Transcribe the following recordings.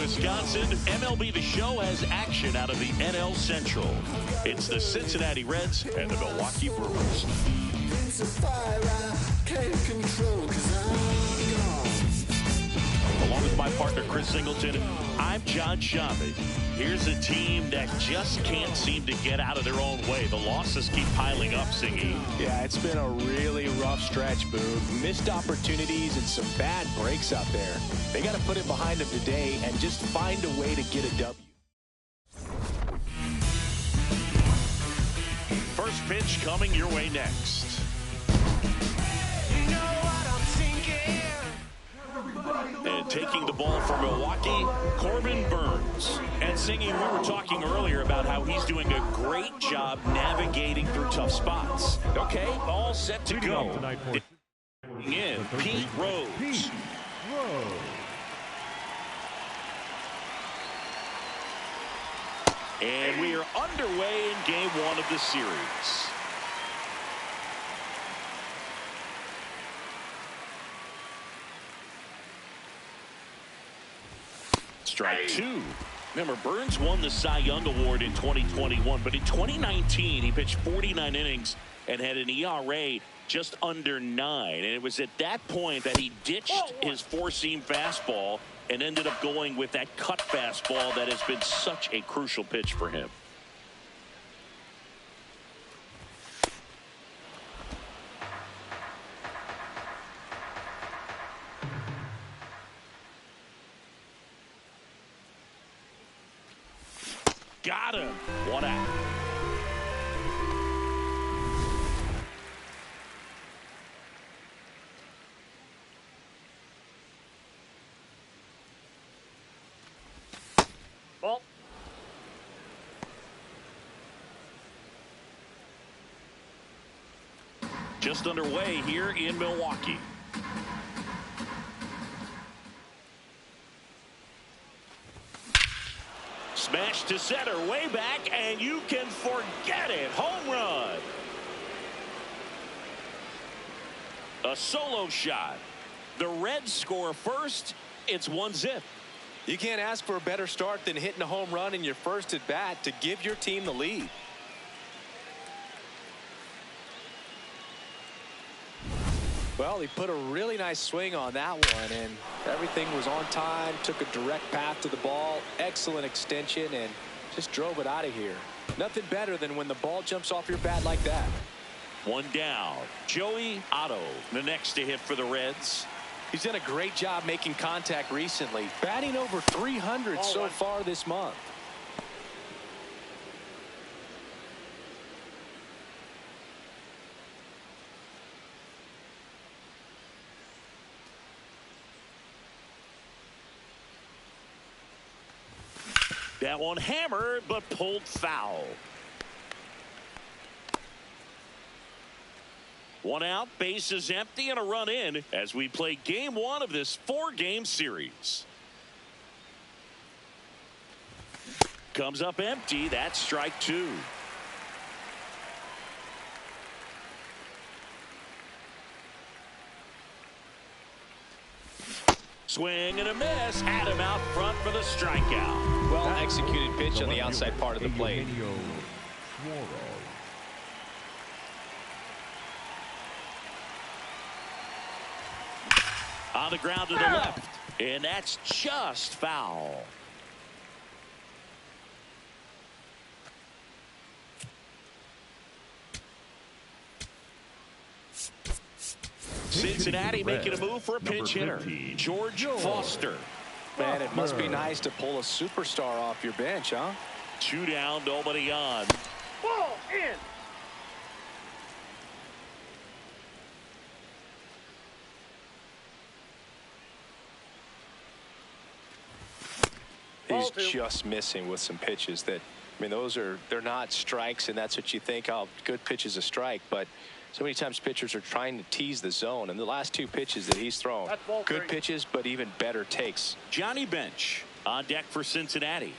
Wisconsin, MLB The Show has action out of the NL Central. It's the Cincinnati Reds and the Milwaukee Brewers. Along with my partner, Chris Singleton, I'm John Shambi. Here's a team that just can't seem to get out of their own way. The losses keep piling up, Singy. Yeah, it's been a really rough stretch, Boog. Missed opportunities and some bad breaks out there. They got to put it behind them today and just find a way to get a W. First pitch coming your way next. And taking the ball from Milwaukee, Corbin Burns. And Singy, we were talking earlier about how he's doing a great job navigating through tough spots. Okay, all set to go. In, Pete Rose. And we are underway in game one of the series. Strike two. Remember, Burns won the Cy Young Award in 2021, but in 2019, he pitched 49 innings and had an ERA just under 9. And it was at that point that he ditched his four-seam fastball and ended up going with that cut fastball that has been such a crucial pitch for him. Got him. One out. Ball. Just underway here in Milwaukee. Smash to center, way back, and you can forget it. Home run. A solo shot. The Reds score first. It's 1-0. You can't ask for a better start than hitting a home run in your first at bat to give your team the lead. Well, he put a really nice swing on that one, and everything was on time, took a direct path to the ball, excellent extension, and just drove it out of here. Nothing better than when the ball jumps off your bat like that. One down. Joey Otto, the next to hit for the Reds. He's done a great job making contact recently, batting over 300 so far this month. That one hammered, but pulled foul. One out, bases empty, and a run in as we play game one of this 4-game series. Comes up empty. That's strike two. Swing and a miss. Had him out front for the strikeout. Well executed pitch on the outside part of the plate. On the ground to the left, and that's just foul. Cincinnati making a move for a pinch hitter, George Foster. Man, it must be nice to pull a superstar off your bench, huh? 2 down, nobody on. Ball in. He's just missing with some pitches that, I mean, they're not strikes, and that's what you think, oh, good pitch is a strike, but so many times pitchers are trying to tease the zone, and the last 2 pitches that he's thrown, good pitches, but even better takes. Johnny Bench on deck for Cincinnati.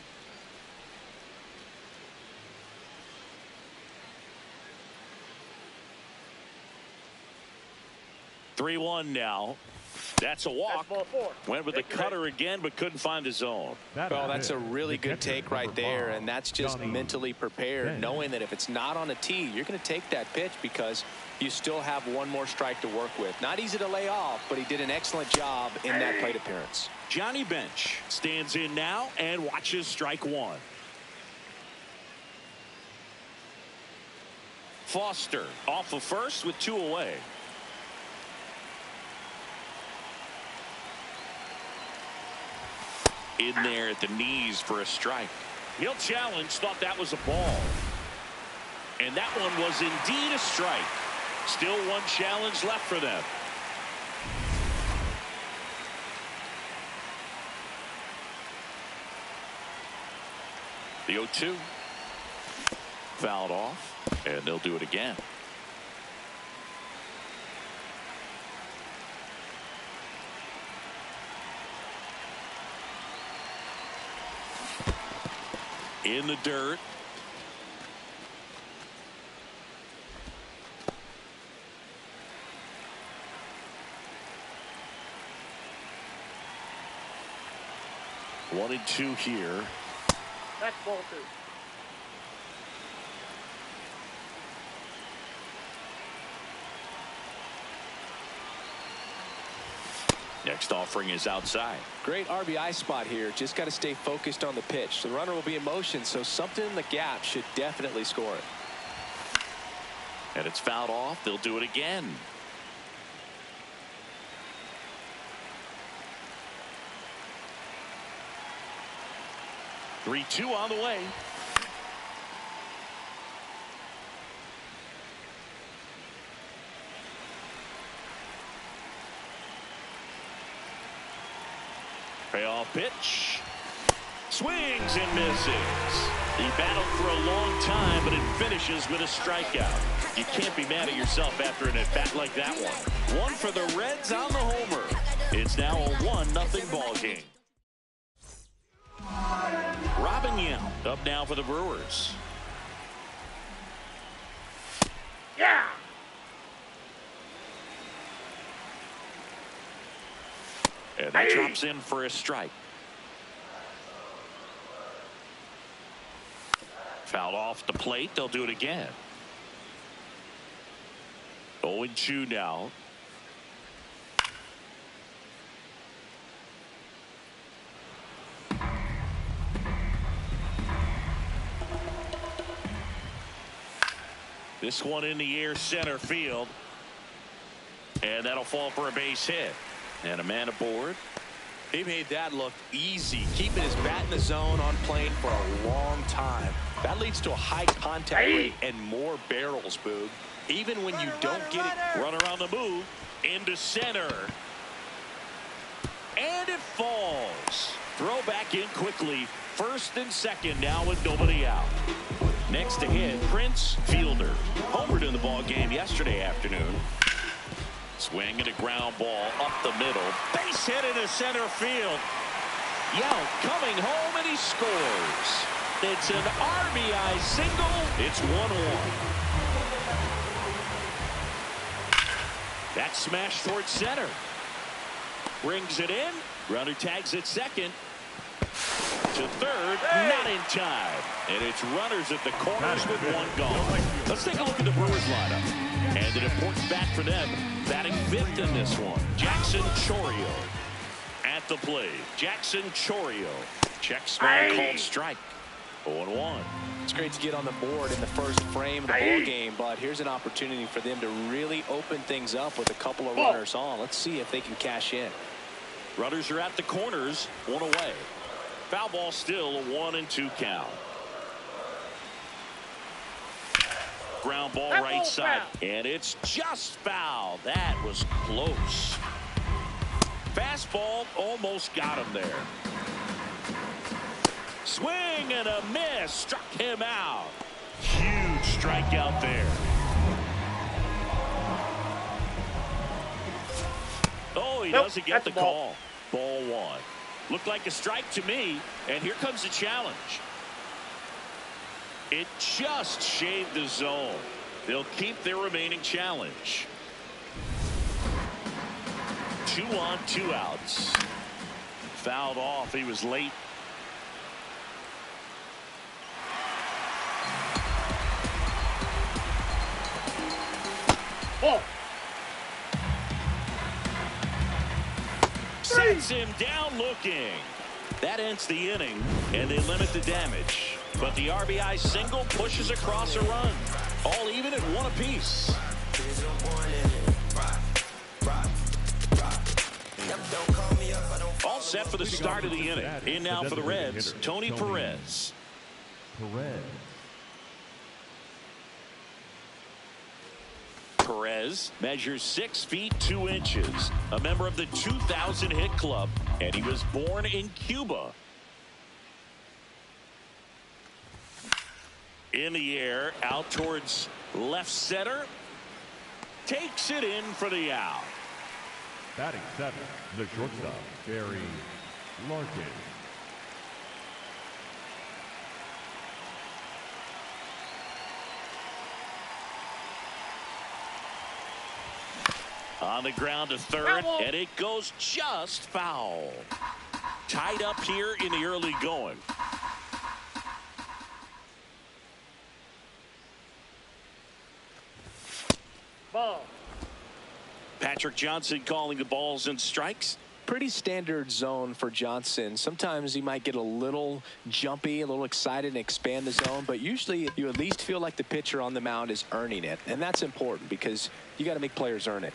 Three-one now. That's a walk. Went with the cutter again, but couldn't find the zone. Well, that's a really good take right there, and that's just mentally prepared, knowing that if it's not on a tee, you're going to take that pitch because you still have one more strike to work with. Not easy to lay off, but he did an excellent job in that plate appearance. Johnny Bench stands in now and watches strike one. Foster off of first with 2 away. In there at the knees for a strike. He'll challenge, thought that was a ball. And that one was indeed a strike. Still one challenge left for them. The 0-2. Fouled off, and they'll do it again. In the dirt. One and two here. That's ball 2. Next offering is outside. Great RBI spot here. Just got to stay focused on the pitch. The runner will be in motion, so something in the gap should definitely score it. And it's fouled off. They'll do it again. Three-two on the way. Payoff pitch. Swings and misses. He battled for a long time, but it finishes with a strikeout. You can't be mad at yourself after an at-bat like that one. One for the Reds on the homer. It's now a 1-0 ball game. Robin Yount up now for the Brewers. Yeah. And that drops in for a strike. Fouled off the plate. They'll do it again. 0-2 now. This one in the air, center field. And that'll fall for a base hit. And a man aboard. He made that look easy, keeping his bat in the zone on plane for a long time. That leads to a high contact rate and more barrels, Boog. Even when you don't get it. Runner on the move. Into center. And it falls. Throw back in quickly. First and second now with nobody out. Next to hit, Prince Fielder. Homered in the ball game yesterday afternoon. Swing and a ground ball up the middle. Base hit into center field. Yount coming home and he scores. It's an RBI single. It's 1-1. That smash towards center. Brings it in. Runner tags at second. To third, not in time. And it's runners at the corners with one gone. Let's take a look at the Brewers lineup. And an important bat for them, batting fifth in this one. Jackson Chourio at the plate. Jackson Chourio. Check swing called strike. 0-1. It's great to get on the board in the first frame of the ball game, but here's an opportunity for them to really open things up with a couple of runners on. Let's see if they can cash in. Runners are at the corners, one away. Foul ball still, a 1-2 count. Ground ball right side, and it's just foul. That was close. Fastball almost got him there. Swing and a miss, struck him out. Huge strikeout there. Oh, he doesn't get the call. Ball one. Looked like a strike to me, and here comes the challenge. It just shaved the zone. They'll keep their remaining challenge. 2 on, 2 outs. Fouled off. He was late. Oh. Sets him down looking. That ends the inning, and they limit the damage. But the RBI single pushes across a run. All even at 1 apiece. All set for the start of the inning. In now for the Reds, Tony Perez. Perez measures 6 feet 2 inches, a member of the 2000 hit club, and he was born in Cuba. In the air, out towards left center, takes it in for the out. Batting 7, the shortstop, Barry Larkin. On the ground to third, and it goes just foul. Tied up here in the early going. Ball. Patrick Johnson calling the balls and strikes. Pretty standard zone for Johnson. Sometimes he might get a little jumpy, a little excited and expand the zone, but usually you at least feel like the pitcher on the mound is earning it, and that's important because you got to make players earn it.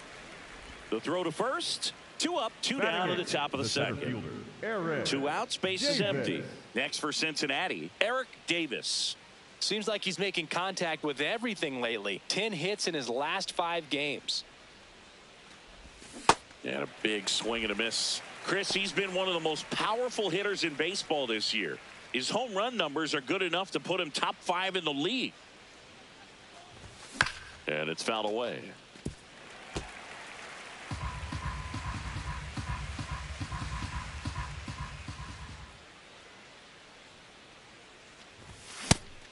The throw to first. 2 up, 2 down at the top of the second. 2 outs, base is empty. Next for Cincinnati, Eric Davis. Seems like he's making contact with everything lately. 10 hits in his last 5 games. And a big swing and a miss. Chris, he's been one of the most powerful hitters in baseball this year. His home run numbers are good enough to put him top 5 in the league. And it's fouled away.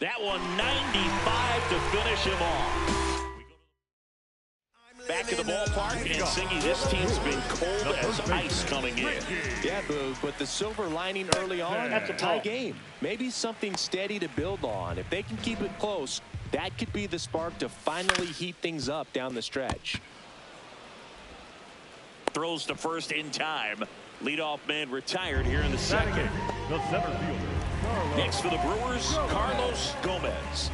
That one 95 to finish him off. Back to the ballpark, and Singy, this team's been cold as ice coming in. Yeah, but the silver lining early on, that's a tie game. Maybe something steady to build on. If they can keep it close, that could be the spark to finally heat things up down the stretch. Throws to first in time. Leadoff man retired here in the second. The center fielder, Next for the Brewers, Carlos Gomez.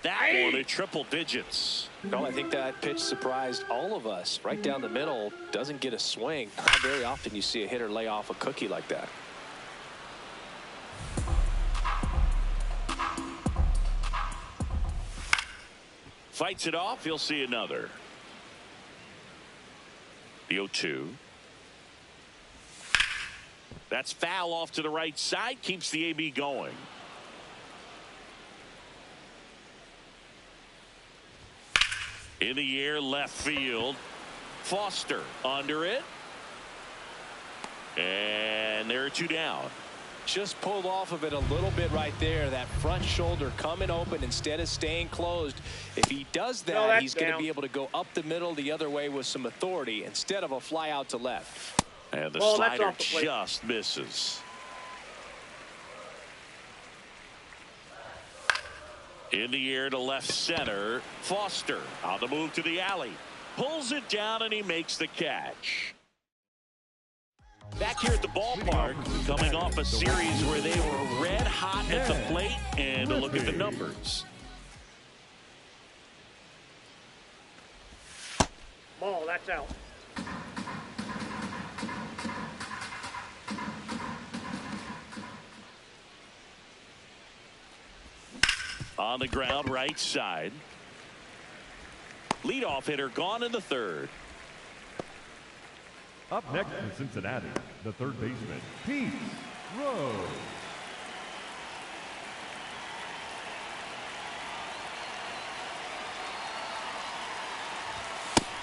That one at triple digits. Well, I think that pitch surprised all of us. Right down the middle, doesn't get a swing. Not very often you see a hitter lay off a cookie like that. Fights it off. He'll see another. The 0-2. That's foul off to the right side. Keeps the AB going. In the air, left field. Foster under it. And there are 2 down. Just pulled off of it a little bit right there. That front shoulder coming open instead of staying closed. If he does that, he's going to be able to go up the middle the other way with some authority instead of a fly out to left. And the slider just misses. In the air to left center. Foster on the move to the alley. Pulls it down and he makes the catch. Back here at the ballpark, coming off a series where they were red hot at the plate, and a look at the numbers. Ball, that's out. On the ground, right side. Leadoff hitter gone in the third. Up next for Cincinnati, the third baseman, Pete Rose.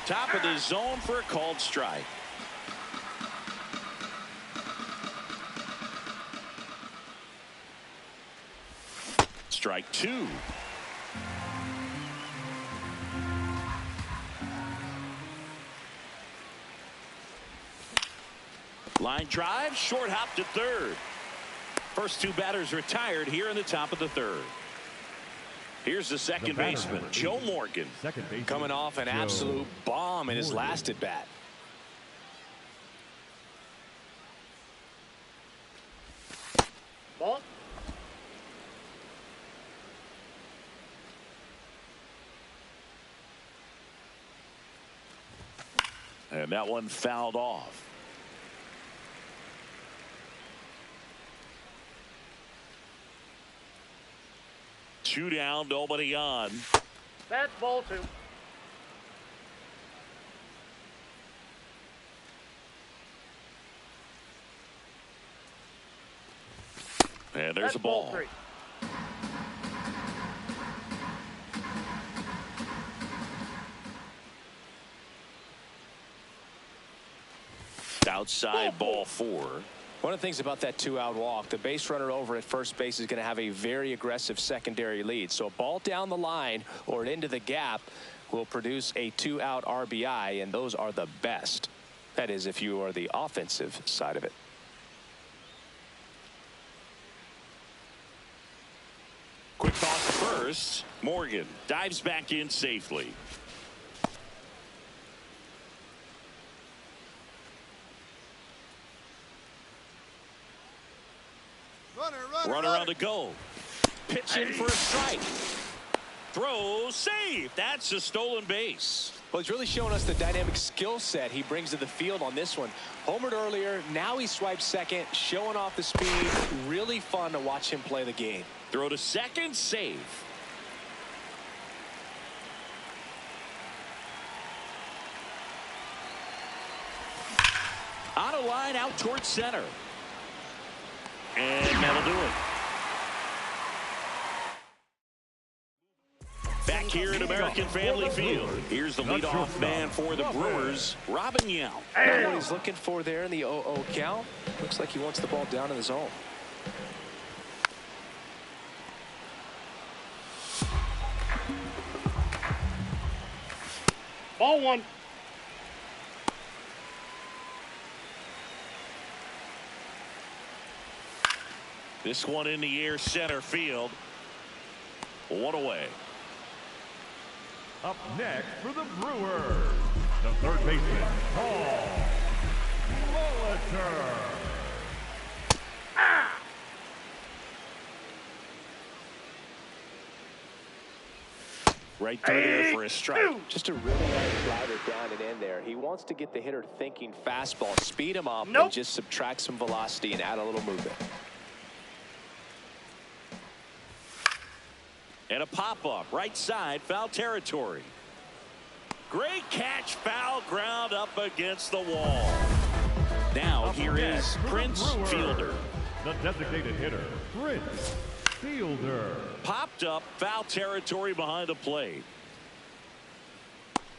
Top of the zone for a called strike. Strike 2. Line drive, short hop to third. First two batters retired here in the top of the third. Here's the second baseman, Joe Morgan. Coming off an absolute bomb in his last at bat. Ball. And that one fouled off. Two down, nobody on. That's ball two. And there's That's a ball. three. Outside ball four. One of the things about that two-out walk, the base runner over at first base is going to have a very aggressive secondary lead. So a ball down the line or into the gap will produce a two-out RBI, and those are the best. That is, if you are the offensive side of it. Quick toss to first. Morgan dives back in safely. Runner on the go. Pitch in for a strike. Throw, save. That's a stolen base. Well, he's really showing us the dynamic skill set he brings to the field on this one. Homered earlier, now he swipes second, showing off the speed. Really fun to watch him play the game. Throw to second, save. On a line out towards center. And that'll do it. Back here at American Family Field. Here's the leadoff man for the Brewers, Robin Yount. What he's looking for there in the 0-0 count. Looks like he wants the ball down in the zone. Ball one. This one in the air, center field. One away. Up next for the Brewers, the third baseman, Paul Molitor. Right through there for a strike. Just a really nice slider down and in there. He wants to get the hitter thinking fastball, speed him up, and just subtract some velocity and add a little movement. And a pop-up, right side, foul territory. Great catch, foul ground up against the wall. Now here is Prince Fielder. The designated hitter, Prince Fielder. Popped up, foul territory behind the plate.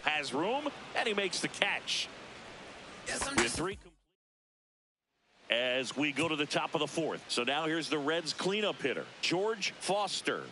Has room, and he makes the catch. With three complete. As we go to the top of the fourth. So now here's the Reds cleanup hitter, George Foster.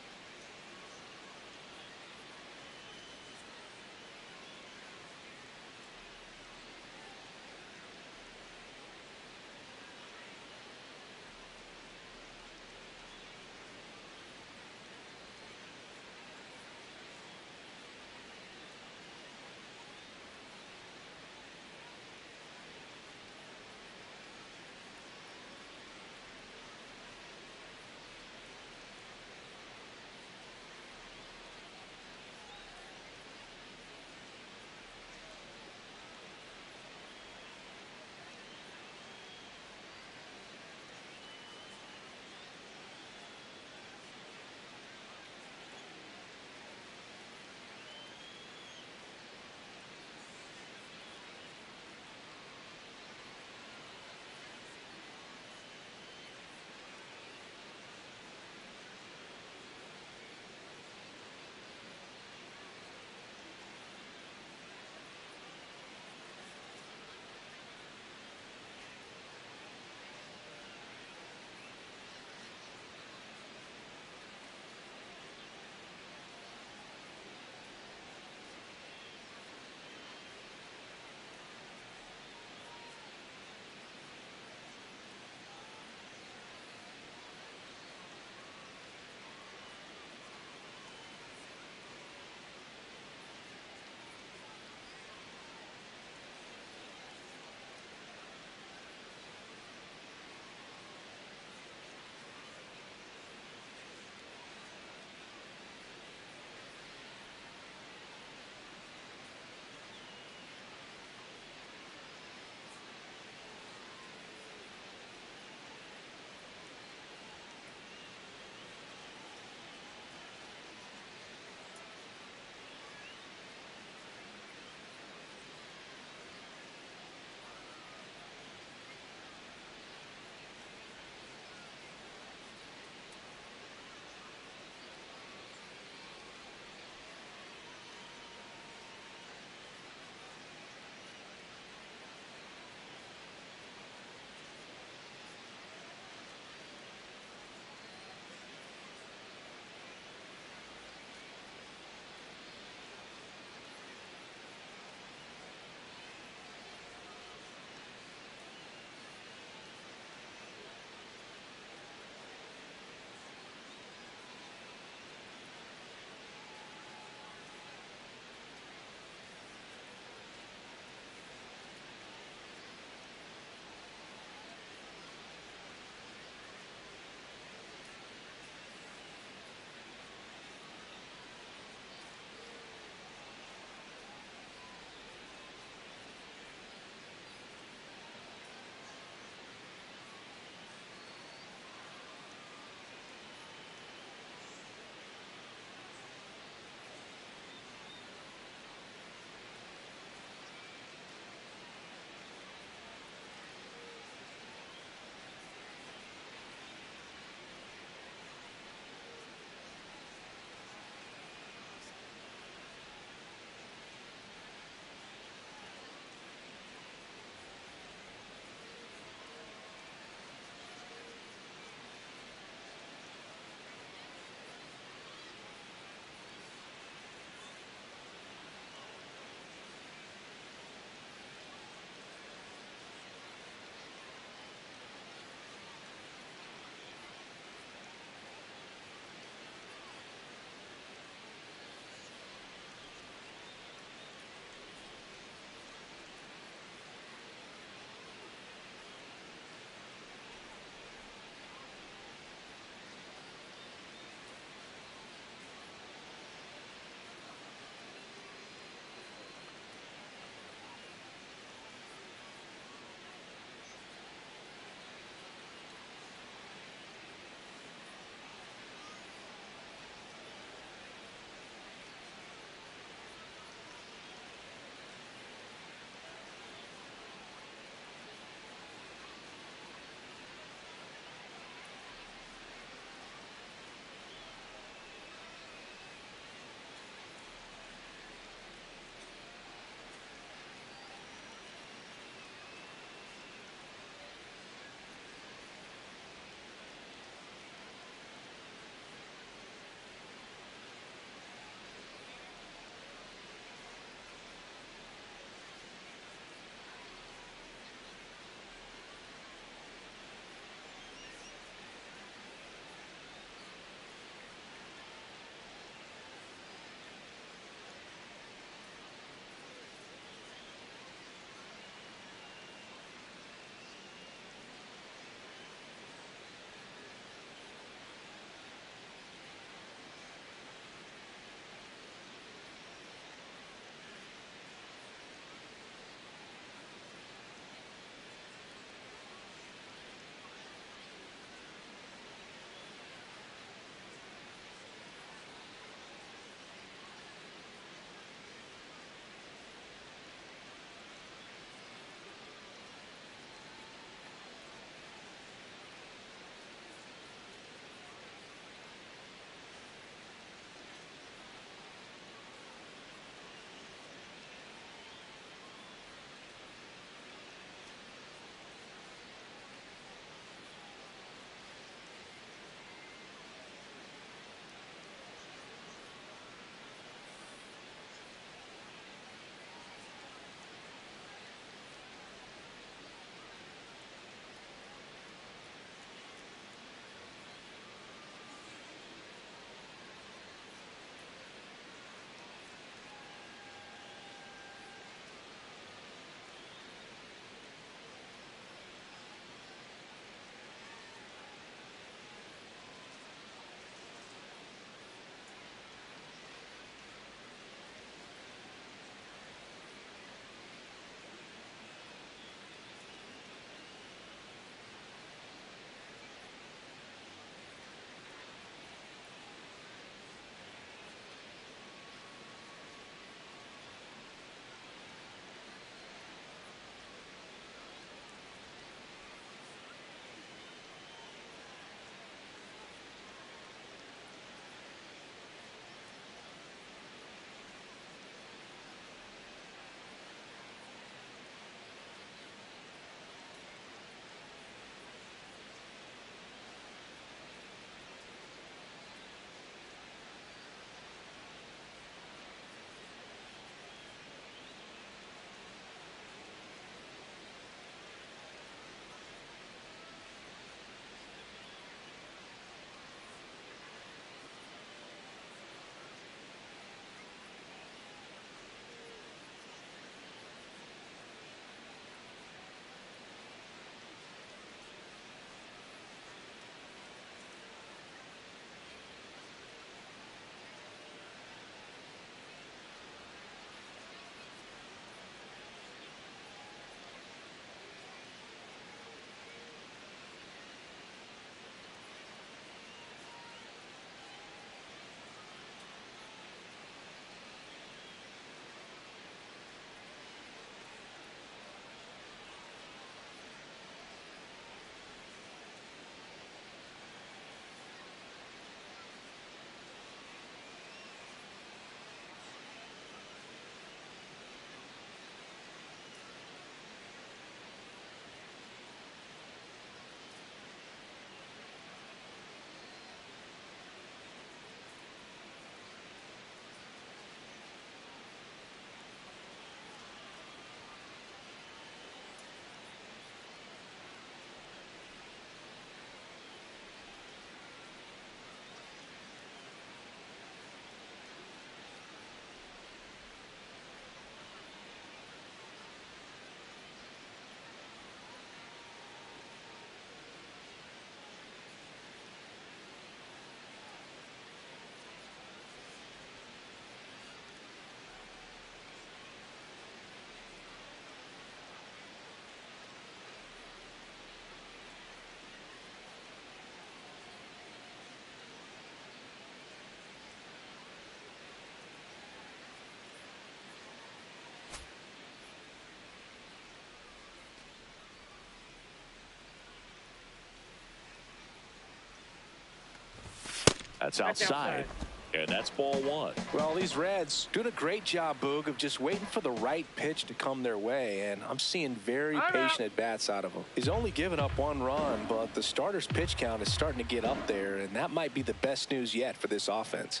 That's outside. And that's ball one. Well, these Reds doing a great job, Boog, of just waiting for the right pitch to come their way, and I'm seeing very patient at-bats out of him. He's only given up 1 run, but the starter's pitch count is starting to get up there, and that might be the best news yet for this offense.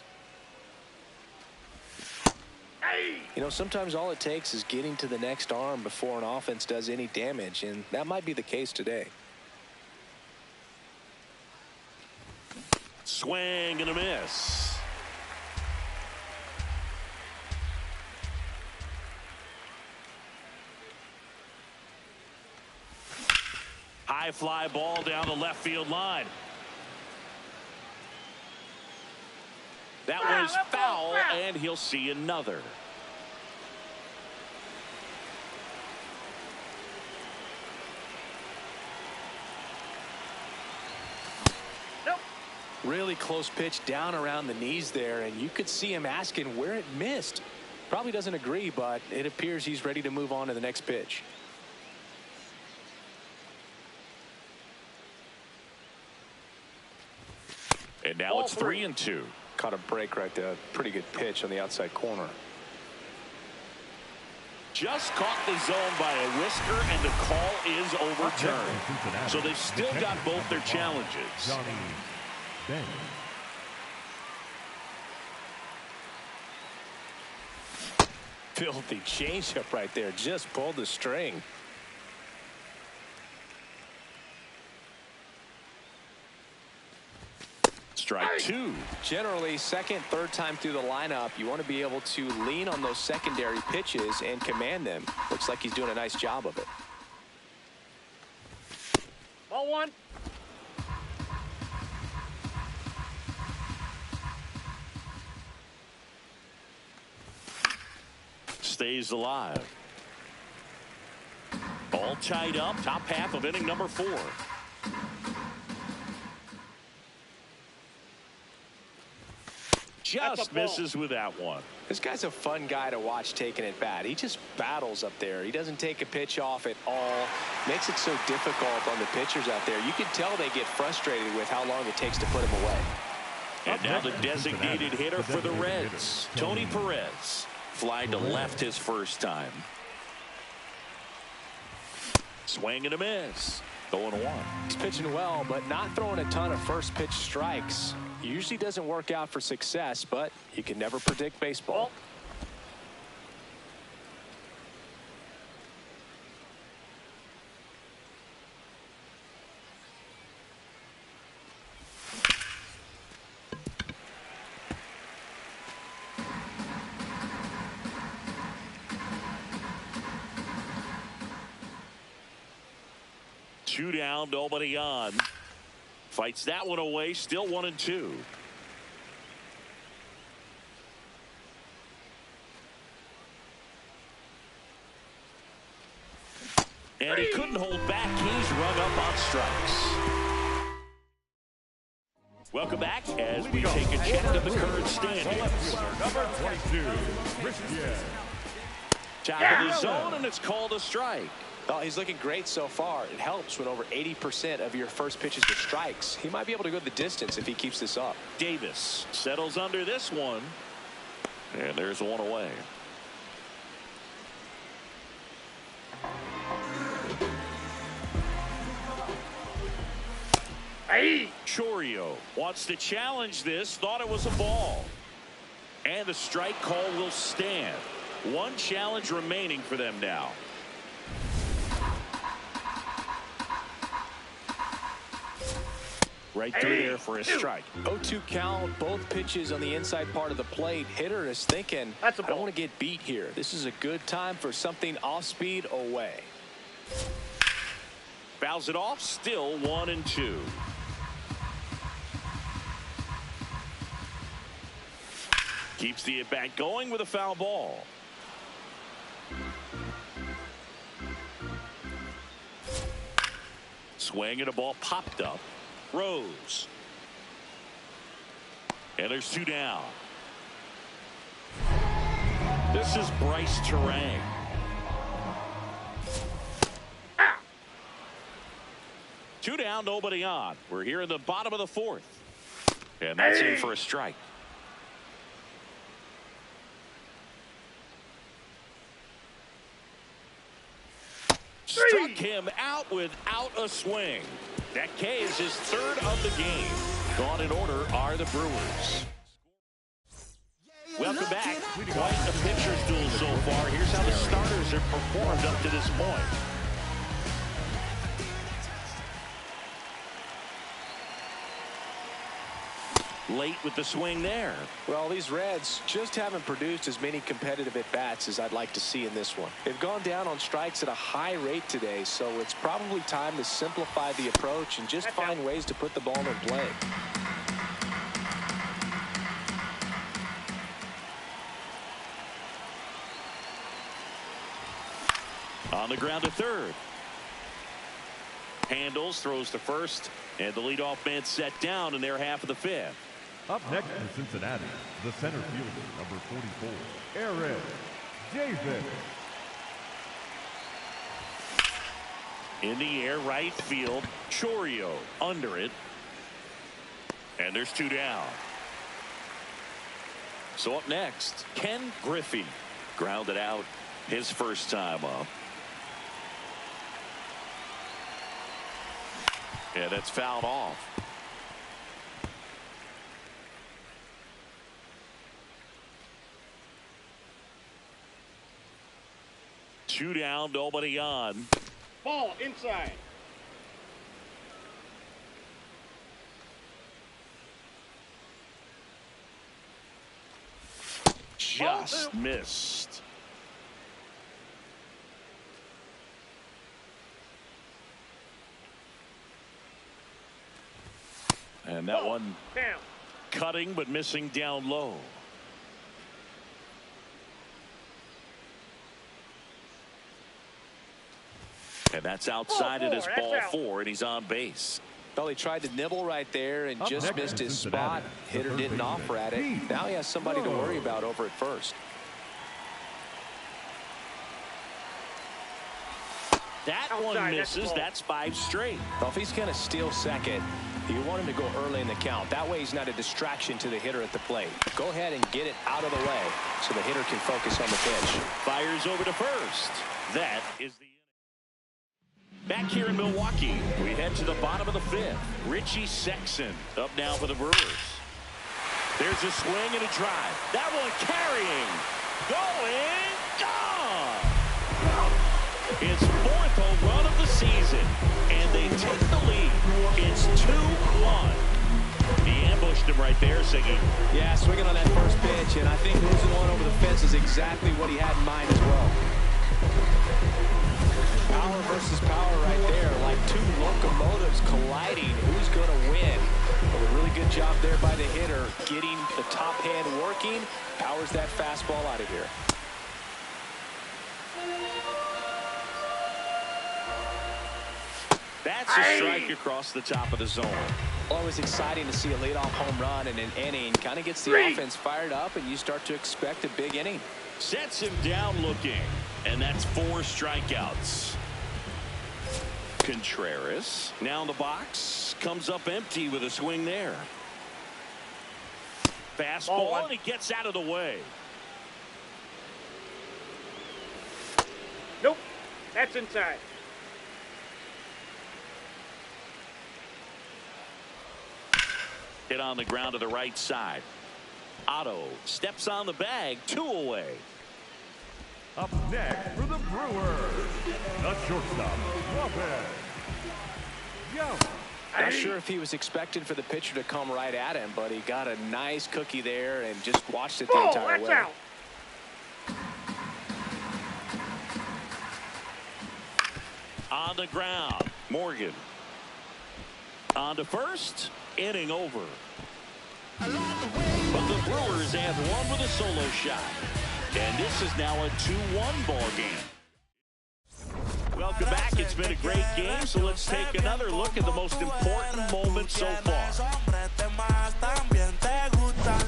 You know, sometimes all it takes is getting to the next arm before an offense does any damage, and that might be the case today. Swing and a miss. High fly ball down the left field line. That was foul, and he'll see another. Really close pitch down around the knees there, and you could see him asking where it missed. Probably doesn't agree, but it appears he's ready to move on to the next pitch. And now it's 3-2. Caught a break right there. Pretty good pitch on the outside corner. Just caught the zone by a whisker, and the call is overturned. So they've still got both their challenges. Filthy changeup right there. Just pulled the string. Strike 2. Generally, second, third time through the lineup, you want to be able to lean on those secondary pitches and command them. Looks like he's doing a nice job of it. Ball 1. Stays alive. All tied up. Top half of inning number 4. Just misses with that one. This guy's a fun guy to watch taking at bat. He just battles up there. He doesn't take a pitch off at all. Makes it so difficult on the pitchers out there. You can tell they get frustrated with how long it takes to put him away. And now the designated hitter for the Reds, Tony Perez. Fly to left his first time. Swing and a miss. 0-1. He's pitching well, but not throwing a ton of first pitch strikes. Usually doesn't work out for success, but you can never predict baseball. Two down, nobody on. Fights that one away, still 1-2. And he couldn't hold back. He's rung up on strikes. Welcome back as we take a check of the current standings. Number 22, Top of the zone, and it's called a strike. Oh, he's looking great so far. It helps when over 80% of your first pitches are strikes. He might be able to go the distance if he keeps this up. Davis settles under this one. And there's one away. Chorio wants to challenge this. Thought it was a ball. And the strike call will stand. One challenge remaining for them now. Right through there for a strike. 0-2 count, both pitches on the inside part of the plate. Hitter is thinking, I don't want to get beat here. This is a good time for something off speed away. Fouls it off, still 1-2. Keeps the at-bat going with a foul ball. Swing and a ball popped up. Rose. And there's two down. This is Bryce Terang. Two down, nobody on. We're here in the bottom of the fourth. And that's in for a strike. Struck him out without a swing. That K is his third of the game. Gone in order are the Brewers. Welcome back. Quite a pitcher's duel so far. Here's how the starters have performed up to this point. Late with the swing there. Well, these Reds just haven't produced as many competitive at-bats as I'd like to see in this one. They've gone down on strikes at a high rate today, so it's probably time to simplify the approach and just find ways to put the ball in play. On the ground to third. Handles, throws to first, and the leadoff man set down in their half of the fifth. Up next for Cincinnati, the center fielder, number 44, Aaron Davis. In the air, right field, Chourio under it. And there's two down. So up next, Ken Griffey. Grounded out his first time up. Yeah, that's fouled off. Two down, nobody on. Ball inside. Just missed. And that one Down. cutting but missing down low. And that's outside of his ball four, and he's on base. Well, he tried to nibble right there and Up just next missed is his Cincinnati, spot. the Hitter third didn't baseman, offer at it. Pete Now he has somebody to Rose. worry about over at first. That Outside, one that's misses. ball. That's 5 straight. Well, if he's going to steal second, you want him to go early in the count. That way he's not a distraction to the hitter at the plate. Go ahead and get it out of the way so the hitter can focus on the pitch. Fires over to first. That is the inning. Back here in Milwaukee, we head to the bottom of the fifth. Richie Sexson up now for the Brewers. There's a swing and a drive. That one carrying. Going. Gone. His fourth home run of the season. And they take the lead. It's 2-1. He ambushed him right there, Siggy. Yeah, swinging on that first pitch, and I think losing one over the fence is exactly what he had in mind as well. Power versus power right there, like two locomotives colliding. Who's going to win? Well, a really good job there by the hitter, getting the top hand working. Powers that fastball out of here. That's a strike across the top of the zone. Always exciting to see a leadoff home run in an inning. Kind of gets the offense fired up, and you start to expect a big inning. Sets him down looking. And that's 4 strikeouts. Contreras now in the box. Comes up empty with a swing there. Fastball, and he gets out of the way. Nope. That's inside. Hit on the ground to the right side. Otto steps on the bag. 2 away. Up next for the Brewers, the shortstop, Robin Young. Not sure if he was expecting for the pitcher to come right at him, but he got a nice cookie there and just watched it the entire That's way. out. On the ground, Morgan. On to first. Inning over. But the Brewers add one with a solo shot. And this is now a 2-1 ball game. Welcome back. It's been a great game, so let's take another look at the most important moment so far.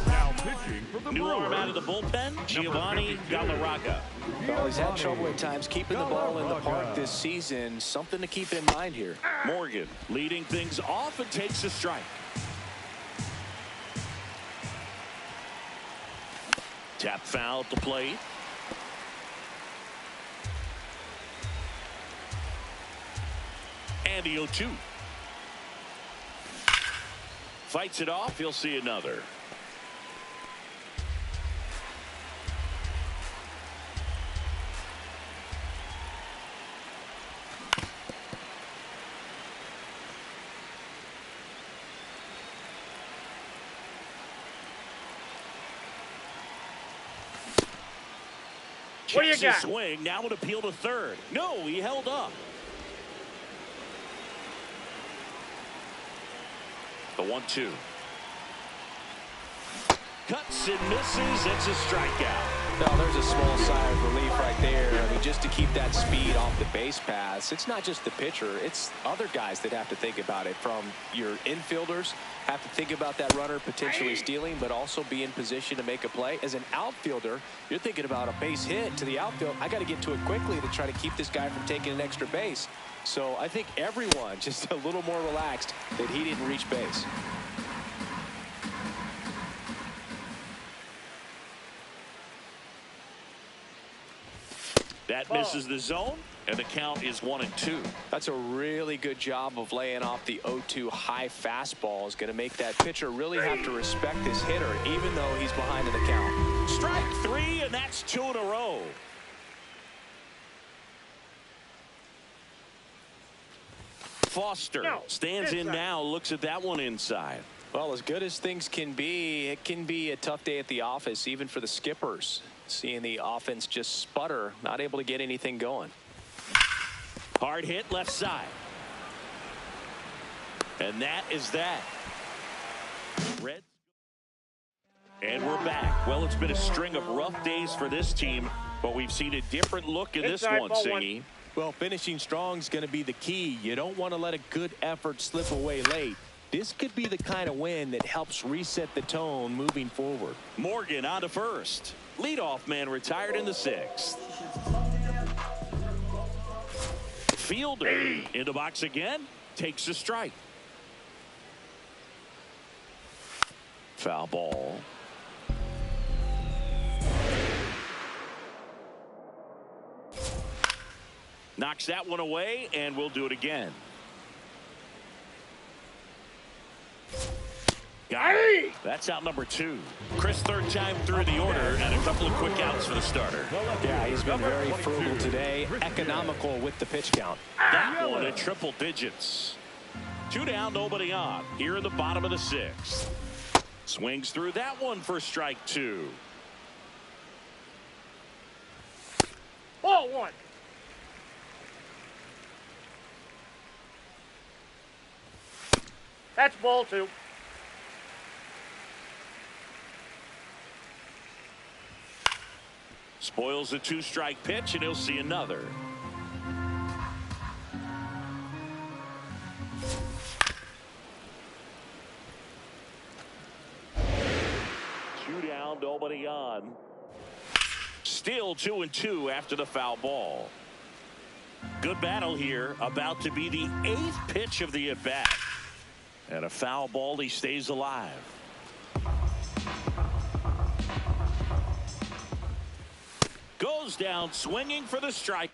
Now pitching for the New arm Brewers, out of the bullpen, Giovanni Galarraga. Well, he's had trouble at times keeping the ball in the park this season. Something to keep in mind here. Morgan leading things off and takes a strike. Tap foul at the plate. And the 0-2. Fights it off. He'll see another. What do you got? Swing. Now would appeal to third. No, he held up. The 1-2. Cuts and misses. It's a strikeout. No, there's a small sigh of relief right there. I mean, just to keep that speed off the base paths. It's not just the pitcher. It's other guys that have to think about it. From your infielders, have to think about that runner potentially stealing, but also be in position to make a play. As an outfielder, you're thinking about a base hit to the outfield. I got to get to it quickly to try to keep this guy from taking an extra base. So I think everyone just a little more relaxed that he didn't reach base. That misses the zone, and the count is 1-2. That's a really good job of laying off the 0-2 high fastball. Is going to make that pitcher really have to respect this hitter, even though he's behind in the count. Strike 3, and that's 2 in a row. Foster stands in now, looks at that one inside. Well, as good as things can be, it can be a tough day at the office, even for the skippers. Seeing the offense just sputter, not able to get anything going. Hard hit left side. And that is that. Red. And we're back. Well, it's been a string of rough days for this team, but we've seen a different look in this one, Singy. Well, finishing strong is going to be the key. You don't want to let a good effort slip away late. This could be the kind of win that helps reset the tone moving forward. Morgan on to first. Leadoff man retired in the 6th. Fielder in the box again. Takes a strike. Foul ball. Knocks that one away, and we'll do it again. Got it. That's out number 2. Chris, third time through the order, and a couple of quick outs for the starter. Yeah, he's been very frugal today, economical with the pitch count. That one at triple digits. 2 down, nobody on. Here in the bottom of the 6th. Swings through that one for strike 2. Ball 1. That's ball 2. Spoils a 2-strike pitch, and he'll see another. Two down, nobody on. Still 2-2 after the foul ball. Good battle here. About to be the 8th pitch of the at-bat. And a foul ball, he stays alive. Goes down swinging for the strike.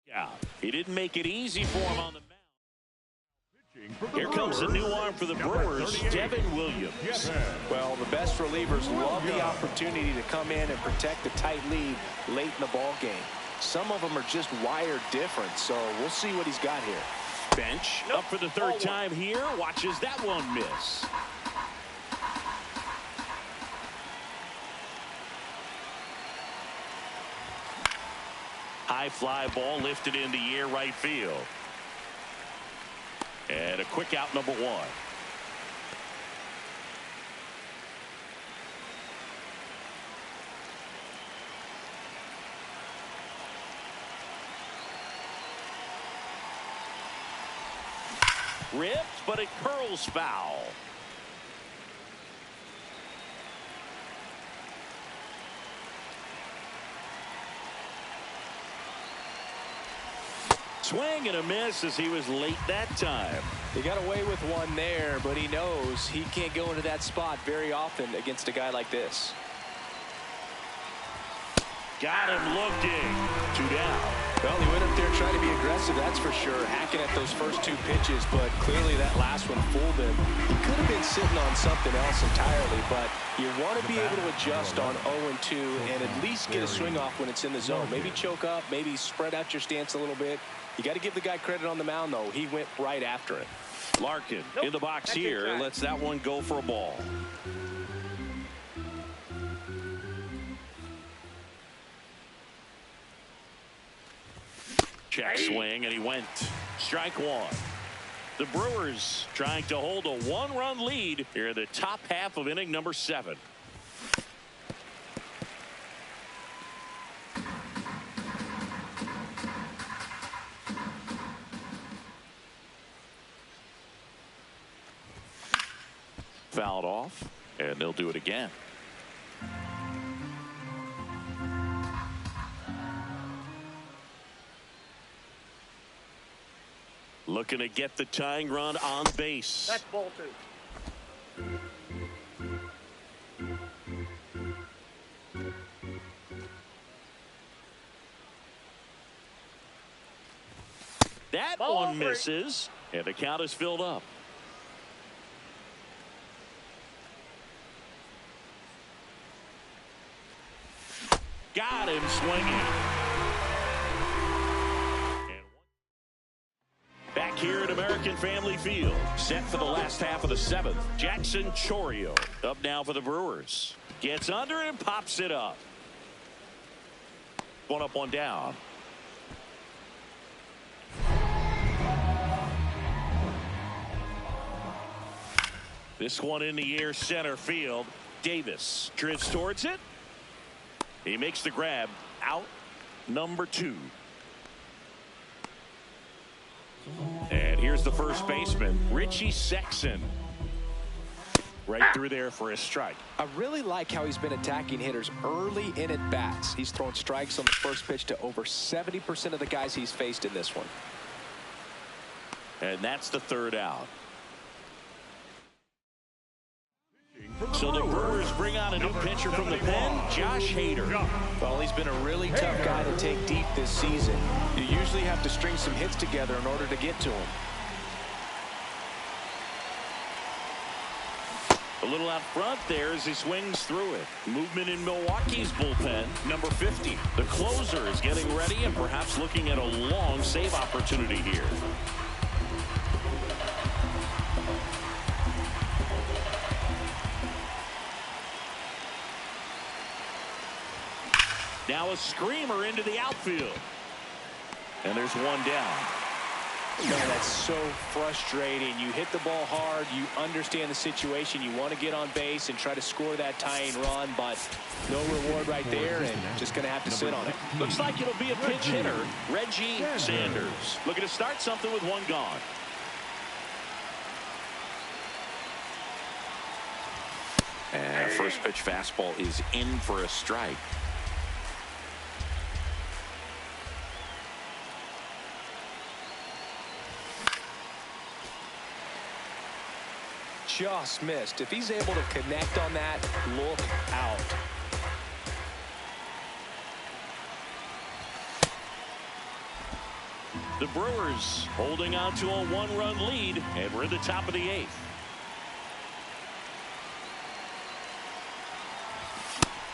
Yeah, he didn't make it easy for him on the mound. Here comes a new arm for the Brewers, Devin Williams. Well, the best relievers love the opportunity to come in and protect the tight lead late in the ball game. Some of them are just wired different, so we'll see what he's got here. Bench up for the third time here. Watches that one miss. High fly ball lifted in the air right field. And a quick out, number one. Ripped, but it curls foul. Swing and a miss as he was late that time. He got away with one there, but he knows he can't go into that spot very often against a guy like this. Got him looking. 2 down. Well, he went up there trying to be aggressive, that's for sure, hacking at those first two pitches, but clearly that last one fooled him. He could have been sitting on something else entirely, but you want to be able to adjust on 0-2 and at least get a swing off when it's in the zone. Maybe choke up, maybe spread out your stance a little bit. You got to give the guy credit on the mound, though. He went right after it. Larkin in the box here, lets that one go for a ball. Check swing, and he went. Strike one. The Brewers trying to hold a 1-run lead here in the top half of inning number 7. Fouled off, and they'll do it again. Looking to get the tying run on base. That's ball 2. That Ball one 3. misses, and the count is filled up. Got him swinging. Back here at American Family Field, set for the last half of the 7th. Jackson Chourio up now for the Brewers. Gets under it and pops it up. 1 up, 1 down. This one in the air, center field. Davis drifts towards it. He makes the grab. Out number 2. And here's the first baseman, Richie Sexson. Right through there for a strike. I really like how he's been attacking hitters early in at bats. He's thrown strikes on the first pitch to over 70% of the guys he's faced in this one. And that's the 3rd out. So the Brewers bring on a new pitcher from the pen, Josh Hader. Well, he's been a really tough guy to take deep this season. You usually have to string some hits together in order to get to him. A little out front there as he swings through it. Movement in Milwaukee's bullpen, number 50. The closer is getting ready and perhaps looking at a long save opportunity here. Now a screamer into the outfield. And there's 1 down. Man, that's so frustrating. You hit the ball hard. You understand the situation. You want to get on base and try to score that tying run, but no reward right there, and just going to have to sit on it. Looks like it'll be a pinch hitter, Reggie Sanders. Looking to start something with 1 gone. And first pitch fastball is in for a strike. Just missed. If he's able to connect on that, look out. The Brewers holding on to a one-run lead, and we're in the top of the 8th.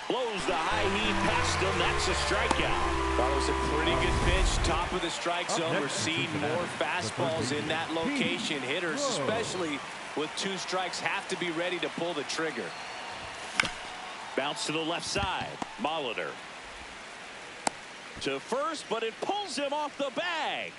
Blows the high heat past him. That's a strikeout. That was a pretty good pitch. Top of the strike zone. We're seeing more fastballs in that location. Hitters, especially with 2 strikes, have to be ready to pull the trigger. Bounce to the left side. Molitor to first, but it pulls him off the bag.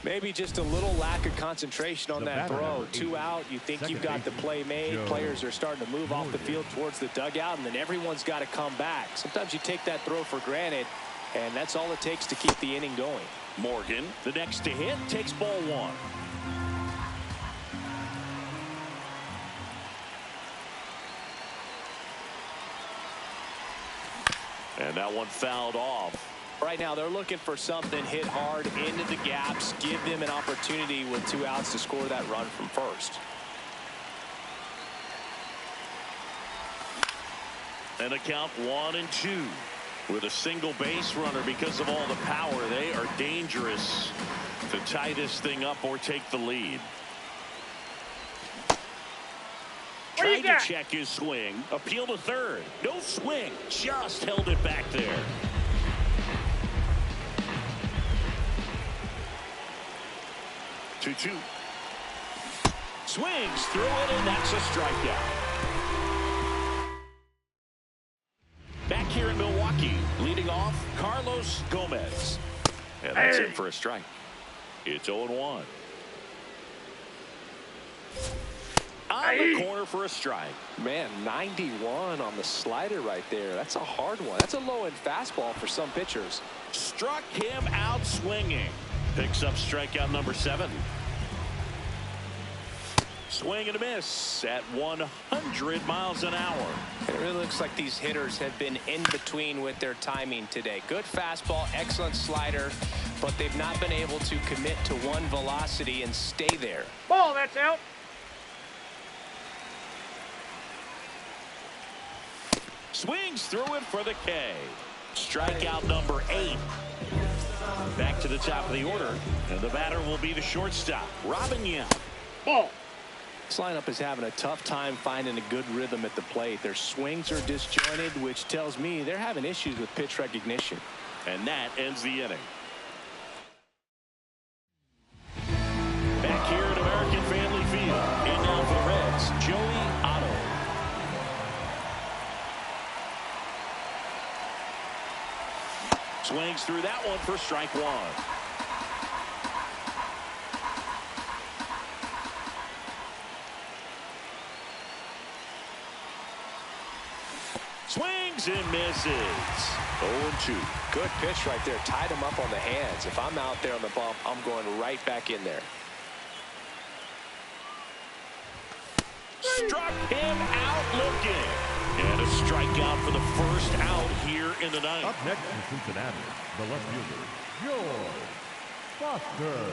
Maybe just a little lack of concentration on that throw. 2 out. You think you've got the play made. Players are starting to move off the field towards the dugout, and then everyone's got to come back. Sometimes you take that throw for granted, and that's all it takes to keep the inning going. Morgan, the next to hit, takes ball 1. And that one fouled off. Right now, they're looking for something, hit hard into the gaps, give them an opportunity with 2 outs to score that run from first. And a count 1-2 with a single base runner. Because of all the power, they are dangerous to tie this thing up or take the lead. Trying to check his swing. Appeal to third. No swing. Just held it back there. Two. Swings through it, and that's a strikeout. Back here in Milwaukee, leading off, Carlos Gomez. And that's it for a strike. It's 0-1. On the corner for a strike. Man, 91 on the slider right there. That's a hard one. That's a low-end fastball for some pitchers. Struck him out swinging. Picks up strikeout number 7. Swing and a miss at 100 miles an hour. It really looks like these hitters have been in between with their timing today. Good fastball, excellent slider, but they've not been able to commit to one velocity and stay there. Ball, that's out. Swings through it for the K. Strikeout number 8. Back to the top of the order, and the batter will be the shortstop, Robin Yount. Ball. This lineup is having a tough time finding a good rhythm at the plate. Their swings are disjointed, which tells me they're having issues with pitch recognition. And that ends the inning. Back here at American Family Field, in now for the Reds, Joey Otto. Swings through that one for strike 1. Swings and misses. 0-2. Good pitch right there. Tied him up on the hands. If I'm out there on the bump, I'm going right back in there. Struck him out looking. And a strikeout for the first out here in the 9th. Up next in Cincinnati, the left fielder, George Foster.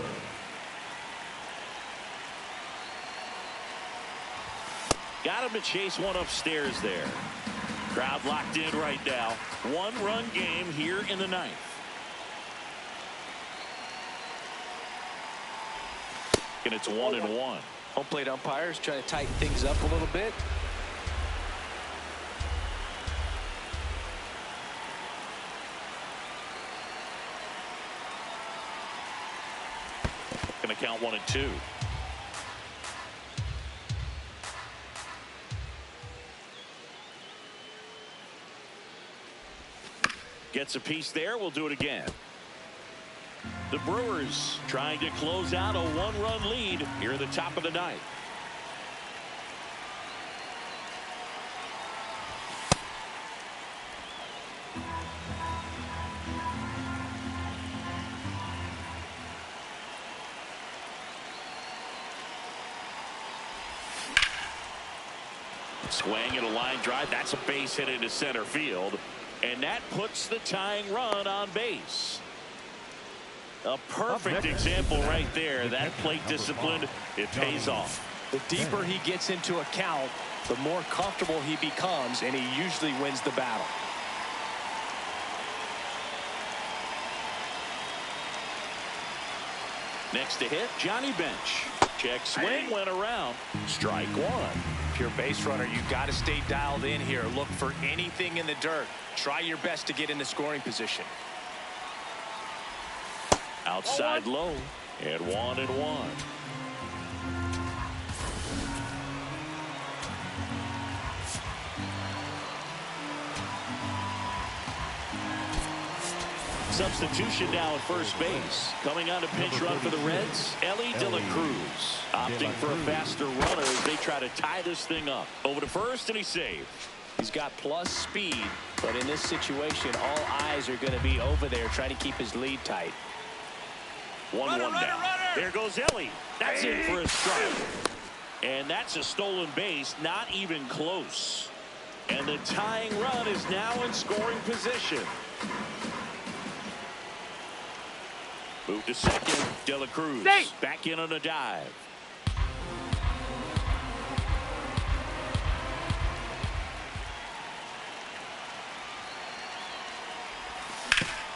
Got him to chase one upstairs there. Crowd locked in right now. 1-run game here in the 9th. And it's 1-1. Home plate umpires trying to tighten things up a little bit. Going to count 1-2. Gets a piece there. We'll do it again. The Brewers trying to close out a 1-run lead here at the top of the 9th. Swing and a line drive. That's a base hit into center field. And that puts the tying run on base. A perfect example right there. That plate discipline, it pays off. The deeper he gets into a count, the more comfortable he becomes, and he usually wins the battle. Next to hit, Johnny Bench. Check swing, went around. Strike one. If you're a base runner, you got to stay dialed in here. Look for anything in the dirt. Try your best to get into scoring position. Outside low, and 1-1. Substitution now at first base. Coming on a pinch run for the Reds, Ellie De La Cruz. Opting for a faster runner as they try to tie this thing up. Over to first, and he's saved. He's got plus speed, but in this situation, all eyes are going to be over there trying to keep his lead tight. 1-1 down. There goes Ellie. That's in for a strike. And that's a stolen base, not even close. And the tying run is now in scoring position. Move to second. De La Cruz back in on a dive.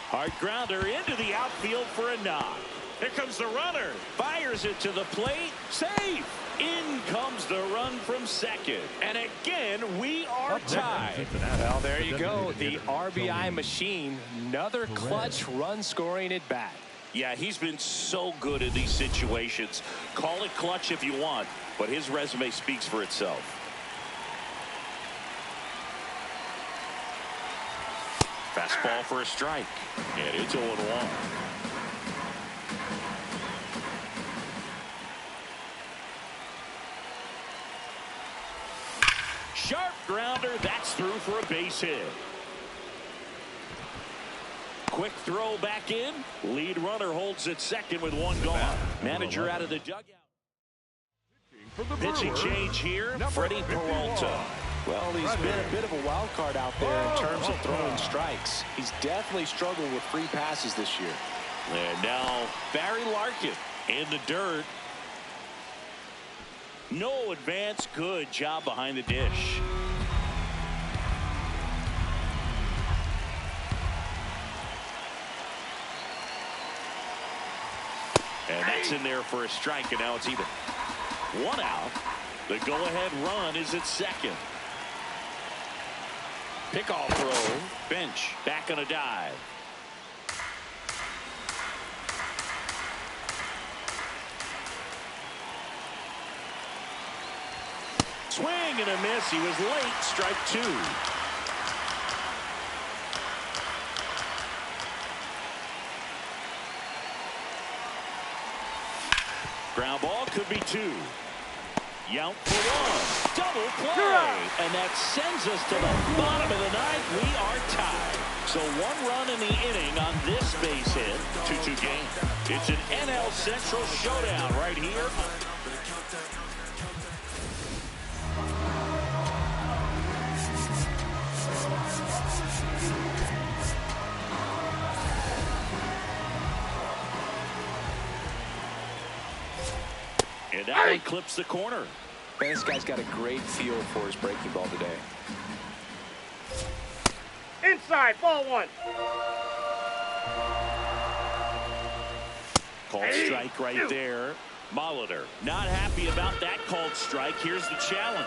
Hard grounder into the outfield for a knock. Here comes the runner. Fires it to the plate. Safe. In comes the run from second. And again, we are tied. Well, there you go. The RBI machine. Another clutch run scoring at bat. Yeah, he's been so good in these situations. Call it clutch if you want, but his resume speaks for itself. Fastball for a strike. And it's 0-1. Sharp grounder. That's through for a base hit. Quick throw back in. Lead runner holds at second with one gone. Manager out of the dugout. Pitching change here. Freddie Peralta. Well, he's been a bit of a wild card out there in terms of throwing strikes. He's definitely struggled with free passes this year. And now Barry Larkin in the dirt. No advance. Good job behind the dish. And that's in there for a strike, and now it's even. One out. The go-ahead run is at second. Pickoff throw. Bench back on a dive. Swing and a miss. He was late. Strike two. Ground ball could be two. Yount for one. Double play. And that sends us to the bottom of the ninth. We are tied. So one run in the inning on this base hit. 2-2 game. It's an NL Central showdown right here. And that one clips the corner. Man, this guy's got a great feel for his breaking ball today. Inside, ball one. Called strike right there. Molitor not happy about that called strike. Here's the challenge.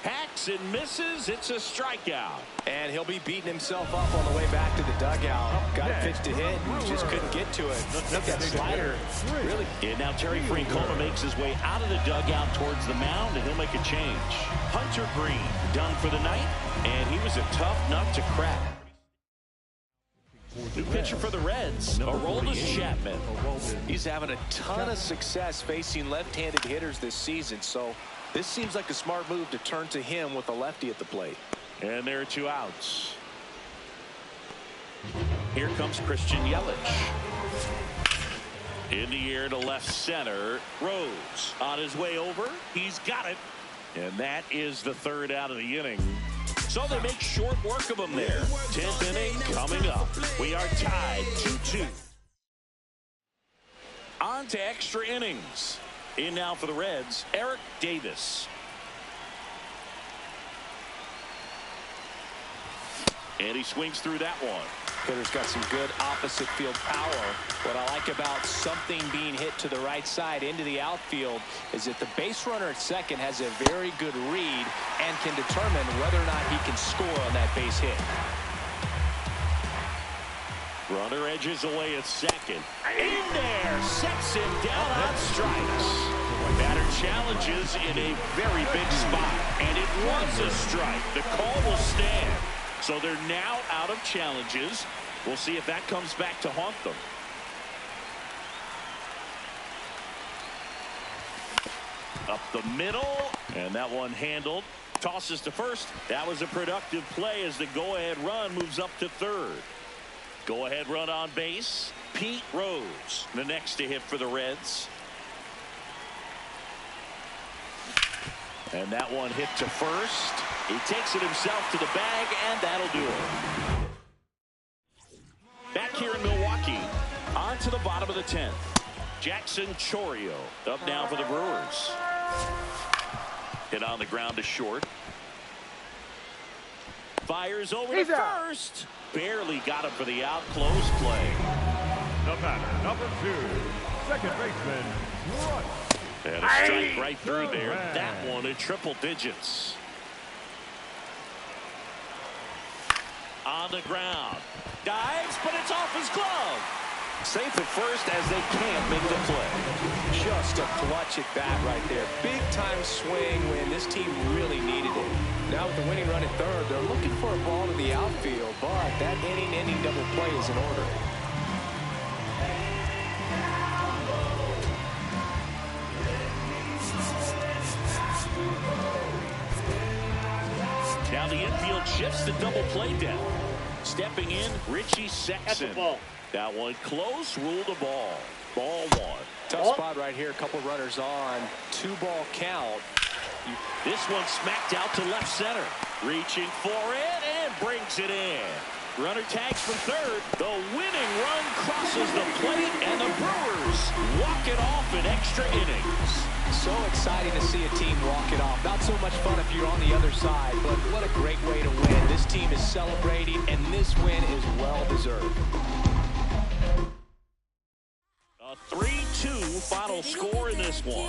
Hacks and misses. It's a strikeout. And he'll be beating himself up on the way back to the dugout. Got a pitch to hit, and just couldn't get to it. Look, that slider, really. And now Terry Francona makes his way out of the dugout towards the mound, and he'll make a change. Hunter Green done for the night, and he was a tough nut to crack. New pitcher for the Reds, Aroldis Chapman. He's having a ton of success facing left-handed hitters this season, so this seems like a smart move to turn to him with a lefty at the plate. And there are two outs. Here comes Christian Yelich. In the air to left center. Rose on his way over. He's got it. And that is the third out of the inning. So they make short work of him there. 10th inning coming up. We are tied 2-2. On to extra innings. In now for the Reds, Eric Davis. And he swings through that one. Hitter's got some good opposite field power. What I like about something being hit to the right side into the outfield is that the base runner at second has a very good read and can determine whether or not he can score on that base hit. Runner edges away at second. In there, sets him down on strikes. Batter challenges in a very big spot, and it was a strike. The call will stand. So they're now out of challenges. We'll see if that comes back to haunt them. Up the middle, and that one handled. Tosses to first. That was a productive play as the go-ahead run moves up to third. Go-ahead run on base. Pete Rose, the next to hit for the Reds. And that one hit to first. He takes it himself to the bag, and that'll do it. Back here in Milwaukee, on to the bottom of the 10th. Jackson Chourio up now for the Brewers. Hit on the ground to short. Fires over to first. Barely got him for the out. Close play. The batter, number 2, second baseman, Rush. And a strike right through there. That one in triple digits. On the ground. Dives, but it's off his glove. Safe at first as they can't make the play. Just a clutch at bat right there. Big time swing when this team really needed it. Now with the winning run at third, they're looking for a ball to the outfield, but that inning double play is in order. Now the infield shifts to double play down. Stepping in, Richie Sexton. That one close, ruled a ball. Ball one. Tough spot right here. A couple runners on. 2-ball count. This one smacked out to left center. Reaching for it and brings it in. Runner tags from third. The winning run crosses the plate, and the Brewers walk it off in extra innings. So exciting to see a team walk it off. Not so much fun if you're on the other side, but what a great way to win. This team is celebrating, and this win is well deserved. A 3-2 final score in this one.